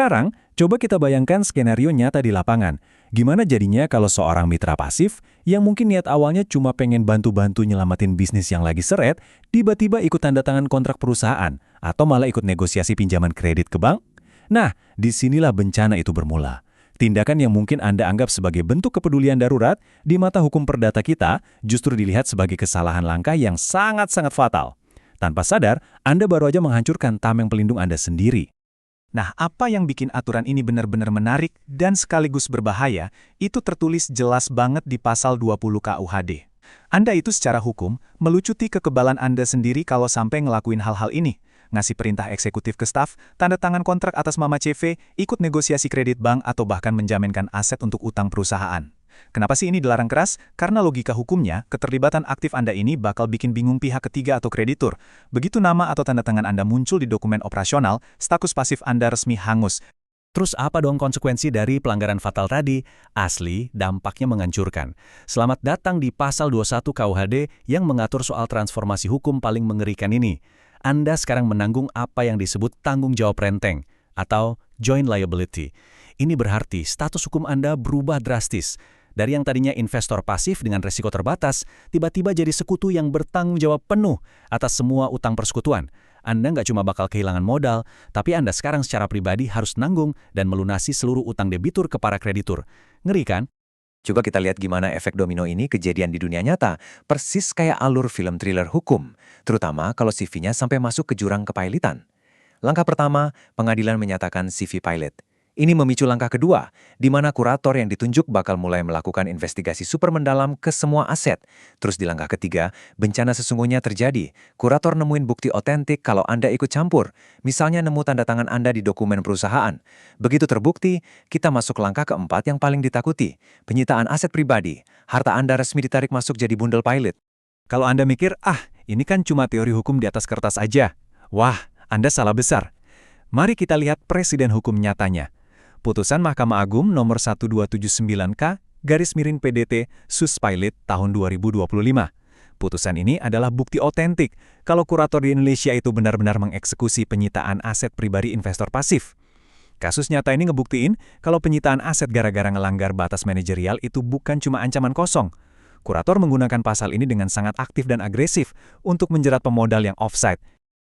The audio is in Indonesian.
Sekarang, coba kita bayangkan skenario nyata di lapangan. Gimana jadinya kalau seorang mitra pasif yang mungkin niat awalnya cuma pengen bantu-bantu nyelamatin bisnis yang lagi seret, tiba-tiba ikut tanda tangan kontrak perusahaan atau malah ikut negosiasi pinjaman kredit ke bank? Nah, disinilah bencana itu bermula. Tindakan yang mungkin Anda anggap sebagai bentuk kepedulian darurat, di mata hukum perdata kita justru dilihat sebagai kesalahan langkah yang sangat-sangat fatal. Tanpa sadar, Anda baru aja menghancurkan tameng pelindung Anda sendiri. Nah, apa yang bikin aturan ini benar-benar menarik dan sekaligus berbahaya, itu tertulis jelas banget di pasal 20 KUHD. Anda itu secara hukum melucuti kekebalan Anda sendiri kalau sampai ngelakuin hal-hal ini. Ngasih perintah eksekutif ke staf, tanda tangan kontrak atas nama CV, ikut negosiasi kredit bank atau bahkan menjaminkan aset untuk utang perusahaan. Kenapa sih ini dilarang keras? Karena logika hukumnya, keterlibatan aktif Anda ini bakal bikin bingung pihak ketiga atau kreditur. Begitu nama atau tanda tangan Anda muncul di dokumen operasional, status pasif Anda resmi hangus. Terus apa dong konsekuensi dari pelanggaran fatal tadi? Asli, dampaknya menghancurkan. Selamat datang di pasal 21 KUHD yang mengatur soal transformasi hukum paling mengerikan ini. Anda sekarang menanggung apa yang disebut tanggung jawab renteng atau joint liability. Ini berarti status hukum Anda berubah drastis. Dari yang tadinya investor pasif dengan risiko terbatas, tiba-tiba jadi sekutu yang bertanggung jawab penuh atas semua utang persekutuan. Anda nggak cuma bakal kehilangan modal, tapi Anda sekarang secara pribadi harus nanggung dan melunasi seluruh utang debitur ke para kreditur. Ngeri kan? Coba kita lihat gimana efek domino ini kejadian di dunia nyata, persis kayak alur film thriller hukum, terutama kalau CV-nya sampai masuk ke jurang kepailitan. Langkah pertama, pengadilan menyatakan CV pilot. Ini memicu langkah kedua, di mana kurator yang ditunjuk bakal mulai melakukan investigasi super mendalam ke semua aset. Terus di langkah ketiga, bencana sesungguhnya terjadi. Kurator nemuin bukti otentik kalau Anda ikut campur, misalnya nemu tanda tangan Anda di dokumen perusahaan. Begitu terbukti, kita masuk langkah keempat yang paling ditakuti, penyitaan aset pribadi. Harta Anda resmi ditarik masuk jadi bundel pilot. Kalau Anda mikir, ini kan cuma teori hukum di atas kertas aja. Wah, Anda salah besar. Mari kita lihat presiden hukum nyatanya. Putusan Mahkamah Agung nomor 1279K/PDT Sus Pilot tahun 2025. Putusan ini adalah bukti otentik kalau kurator di Indonesia itu benar-benar mengeksekusi penyitaan aset pribadi investor pasif. Kasus nyata ini ngebuktiin kalau penyitaan aset gara-gara ngelanggar batas manajerial itu bukan cuma ancaman kosong. Kurator menggunakan pasal ini dengan sangat aktif dan agresif untuk menjerat pemodal yang offside,